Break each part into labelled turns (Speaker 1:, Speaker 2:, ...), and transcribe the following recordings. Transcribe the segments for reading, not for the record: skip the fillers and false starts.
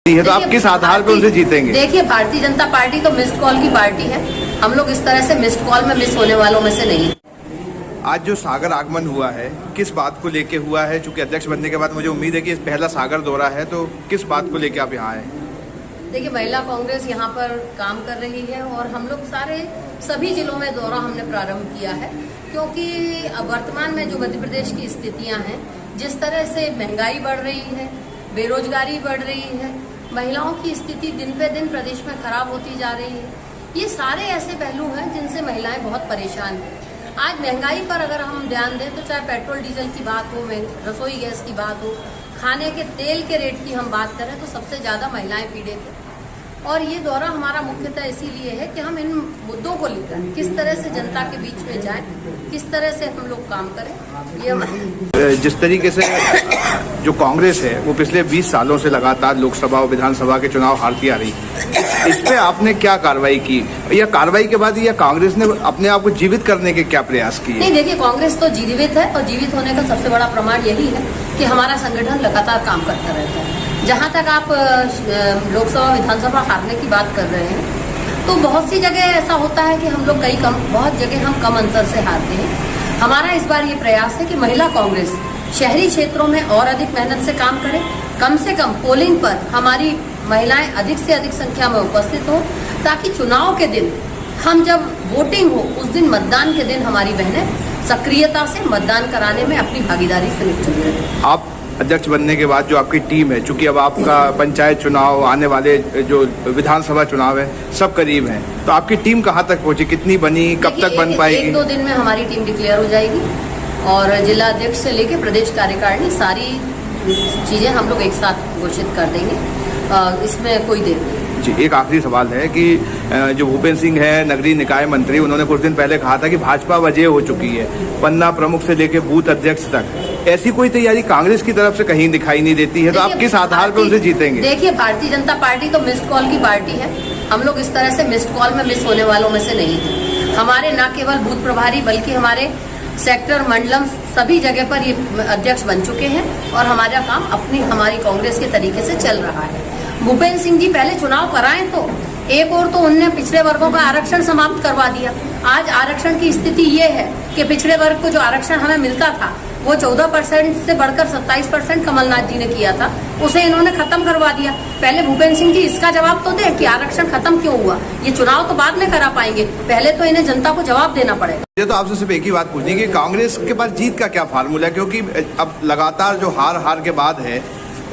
Speaker 1: है तो आप किस आधार पर उनसे जीतेंगे?
Speaker 2: देखिए, भारतीय जनता पार्टी तो मिस्ड कॉल की पार्टी है। हम लोग इस तरह से मिस्ड कॉल में मिस होने वालों में से नहीं।
Speaker 1: आज जो सागर आगमन हुआ है किस बात को लेके हुआ है? चूंकि अध्यक्ष बनने के बाद मुझे उम्मीद है कि पहला सागर दौरा है, तो किस बात को लेके आप यहाँ आए?
Speaker 2: देखिए, महिला कांग्रेस यहाँ पर काम कर रही है और हम लोग सभी जिलों में दौरा हमने प्रारंभ किया है, क्योंकि वर्तमान में जो मध्य प्रदेश की स्थितियां हैं, जिस तरह से महंगाई बढ़ रही है, बेरोजगारी बढ़ रही है, महिलाओं की स्थिति दिन पे दिन प्रदेश में खराब होती जा रही है, ये सारे ऐसे पहलू हैं जिनसे महिलाएं बहुत परेशान हैं। आज महंगाई पर अगर हम ध्यान दें तो चाहे पेट्रोल डीजल की बात हो, रसोई गैस की बात हो, खाने के तेल के रेट की हम बात करें तो सबसे ज्यादा महिलाएं पीड़ित हैं। और ये दौरा हमारा मुख्यतः इसीलिए है कि हम इन मुद्दों को लेकर किस तरह से जनता के बीच में जाएं, किस तरह से हम लोग काम करें। ये
Speaker 1: जिस तरीके से जो कांग्रेस है वो पिछले 20 सालों से लगातार लोकसभा और विधानसभा के चुनाव हारती आ रही, इस पे आपने क्या कार्रवाई की, या कार्रवाई के बाद या कांग्रेस ने अपने आप को जीवित करने के क्या प्रयास किए?
Speaker 2: नहीं, देखिए, कांग्रेस तो जीवित है और जीवित होने का सबसे बड़ा प्रमाण यही है कि हमारा संगठन लगातार काम करता रहता है। जहाँ तक आप लोकसभा विधानसभा हारने की बात कर रहे हैं, तो बहुत सी जगह ऐसा होता है कि हम लोग बहुत जगह हम कम अंतर से हारते हैं। हमारा इस बार ये प्रयास है कि महिला कांग्रेस शहरी क्षेत्रों में और अधिक मेहनत से काम करे, कम से कम पोलिंग पर हमारी महिलाएं अधिक से अधिक संख्या में उपस्थित हो, ताकि चुनाव के दिन हम जब वोटिंग हो उस दिन, मतदान के दिन, हमारी बहनें सक्रियता से मतदान कराने में अपनी भागीदारी सुनिश्चित करें।
Speaker 1: आप अध्यक्ष बनने के बाद जो आपकी टीम है, चूंकि अब आपका पंचायत चुनाव, आने वाले जो विधानसभा चुनाव है, सब करीब हैं, तो आपकी टीम कहाँ तक पहुंची, कितनी बनी, कब तक बन पाएगी?
Speaker 2: 1-2 दिन में हमारी टीम डिक्लेयर हो जाएगी और जिला अध्यक्ष से लेकर प्रदेश कार्यकारिणी सारी चीजें हम लोग एक साथ घोषित कर देंगे। इसमें कोई देर नहीं।
Speaker 1: जी, एक आखिरी सवाल है कि जो भूपेंद्र सिंह है, नगरीय निकाय मंत्री, उन्होंने कुछ दिन पहले कहा था कि भाजपा वजह हो चुकी है, पन्ना प्रमुख से लेकर बूथ अध्यक्ष तक। ऐसी कोई तैयारी कांग्रेस की तरफ से कहीं दिखाई नहीं देती है, तो आप किस आधार पर उनसे जीतेंगे?
Speaker 2: देखिए, भारतीय जनता पार्टी तो मिस्ड कॉल की पार्टी है। हम लोग इस तरह से मिस्ड कॉल में मिस होने वालों में से नहीं है। हमारे न केवल बूथ प्रभारी बल्कि हमारे सेक्टर, मंडलम, सभी जगह पर ये अध्यक्ष बन चुके हैं और हमारा काम हमारी कांग्रेस के तरीके से चल रहा है। भूपेंद्र सिंह जी पहले चुनाव कराएं तो एक और तो उनने पिछड़े वर्गों का आरक्षण समाप्त करवा दिया। आज आरक्षण की स्थिति ये है कि पिछड़े वर्ग को जो आरक्षण हमें मिलता था वो 14% से बढ़कर 27% कमलनाथ जी ने किया था, उसे इन्होंने खत्म करवा दिया। पहले भूपेंद्र सिंह जी इसका जवाब तो दे कि आरक्षण खत्म क्यों हुआ। ये चुनाव तो बाद में करा पाएंगे, पहले तो इन्हें जनता को जवाब देना पड़ेगा।
Speaker 1: ये तो आपसे सिर्फ एक ही बात पूछनी कि कांग्रेस के पास जीत का क्या फार्मूला है, क्योंकि अब लगातार जो हार के बाद है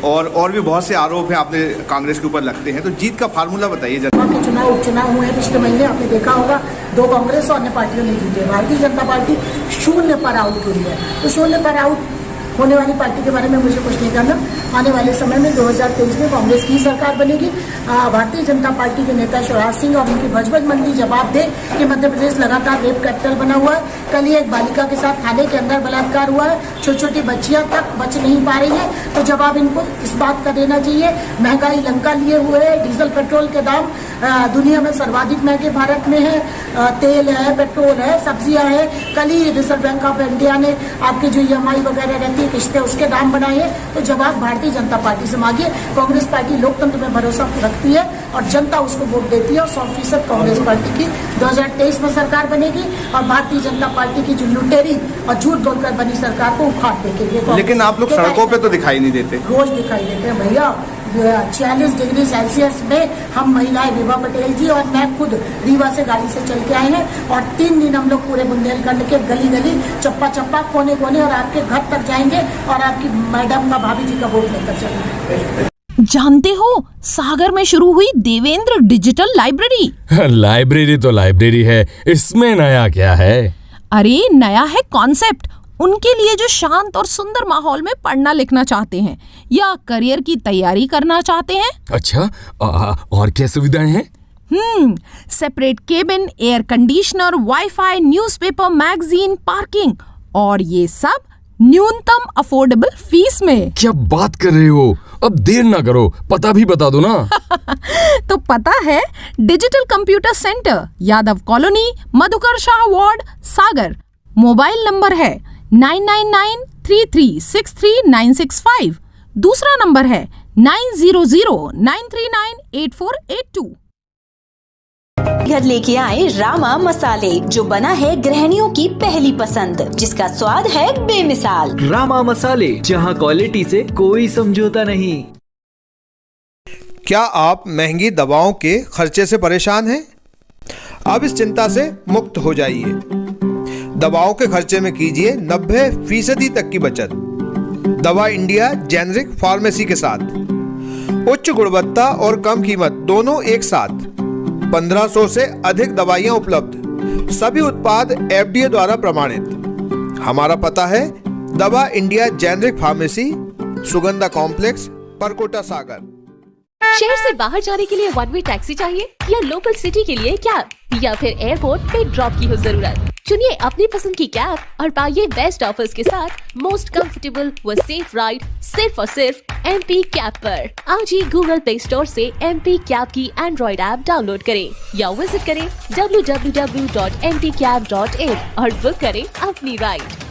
Speaker 1: और भी बहुत से आरोप हैं आपने कांग्रेस के ऊपर लगते हैं, तो जीत का फार्मूला बताइए जरा।
Speaker 3: उपचुनाव हुए पिछले महीने, आपने देखा होगा 2 कांग्रेस और अन्य पार्टियों ने जीते। भारतीय जनता पार्टी 0 पर आउट हुई है, तो 0 पर आउट होने वाली पार्टी के बारे में मुझे कुछ नहीं करना। आने वाले समय में 2023 में कांग्रेस की सरकार बनेगी। भारतीय जनता पार्टी के नेता शिवराज सिंह और उनकी भजबज मंडी जवाब दे कि मध्य प्रदेश लगातार रेप कैपिटल बना हुआ है। कल ही एक बालिका के साथ थाने के अंदर बलात्कार हुआ है, छोटी छोटी बच्चियां तक बच नहीं पा रही है, तो जवाब इनको इस बात का देना चाहिए। महंगाई लंका लिए हुए है, डीजल पेट्रोल के दाम दुनिया में सर्वाधिक महंगे भारत में है, तेल है, पेट्रोल है, सब्जियां है। कल ही रिजर्व बैंक ऑफ इंडिया ने आपके जो EMI वगैरह रहती है किस्तें, उसके दाम बनाए हैं, तो जवाब भारतीय जनता पार्टी से मांगिए। कांग्रेस पार्टी लोकतंत्र में भरोसा रखती है और जनता उसको वोट देती है और 100% कांग्रेस पार्टी की 2023 में सरकार बनेगी और भारतीय जनता पार्टी की जो लुटेरी और झूठ बोलकर बनी सरकार को उखाड़ देंगे।
Speaker 1: लेकिन आप लोग सड़कों पे तो दिखाई नहीं देते।
Speaker 3: रोज दिखाई देते हैं भैया। 46 डिग्री सेल्सियस में हम महिलाएं, विभा पटेल जी और मैं खुद रीवा से गाड़ी से चल के आए हैं और 3 दिन हम लोग पूरे बुंदेलखंड के गली गली, चप्पा चप्पा, कोने कोने और आपके घर तक जाएंगे और आपकी मैडम का, भाभी जी का वोट लेकर चलेंगे।
Speaker 4: जानते हो, सागर में शुरू हुई देवेंद्र डिजिटल लाइब्रेरी।
Speaker 5: लाइब्रेरी तो लाइब्रेरी है, इसमें नया क्या है?
Speaker 4: अरे नया है कॉन्सेप्ट। उनके लिए जो शांत और सुंदर माहौल में पढ़ना लिखना चाहते हैं या करियर की तैयारी करना चाहते हैं।
Speaker 5: अच्छा, और क्या सुविधाएं हैं?
Speaker 4: Separate cabin, air conditioner, wifi, newspaper, magazine, parking, और ये सब न्यूनतम अफोर्डेबल फीस में।
Speaker 5: क्या बात कर रहे हो? अब देर ना करो, पता भी बता दो ना।
Speaker 4: तो पता है, digital computer centre, Yadav colony, Madhukar Shah ward, Sagar. Mobile number है 9993363965। दूसरा नंबर है 9009398482।
Speaker 6: घर लेके आए रामा मसाले, जो बना है गृहिणियों की पहली पसंद, जिसका स्वाद है बेमिसाल।
Speaker 7: रामा मसाले, जहां क्वालिटी से कोई समझौता नहीं।
Speaker 1: क्या आप महंगी दवाओं के खर्चे से परेशान हैं? अब इस चिंता से मुक्त हो जाइए। दवाओं के खर्चे में कीजिए 90% तक की बचत। दवा इंडिया जेनेरिक फार्मेसी के साथ उच्च गुणवत्ता और कम कीमत दोनों एक साथ। 1500 से अधिक दवाइयां उपलब्ध, सभी उत्पाद FDA द्वारा प्रमाणित। हमारा पता है Dawa India generic pharmacy, Sugandha complex, Parkota Sagar.
Speaker 8: शहर से बाहर जाने के लिए वन वे टैक्सी चाहिए, या लोकल सिटी के लिए कैब, या फिर एयरपोर्ट पे ड्रॉप की हो जरूरत? चुनिए अपनी पसंद की कैब और पाइए बेस्ट ऑफर्स के साथ मोस्ट कंफर्टेबल व सेफ राइड सिर्फ और सिर्फ MP कैब पर। आज ही गूगल प्ले स्टोर से MP कैब की एंड्रॉइड ऐप डाउनलोड करें या विजिट करें www.mpcab.in और बुक करें अपनी राइड।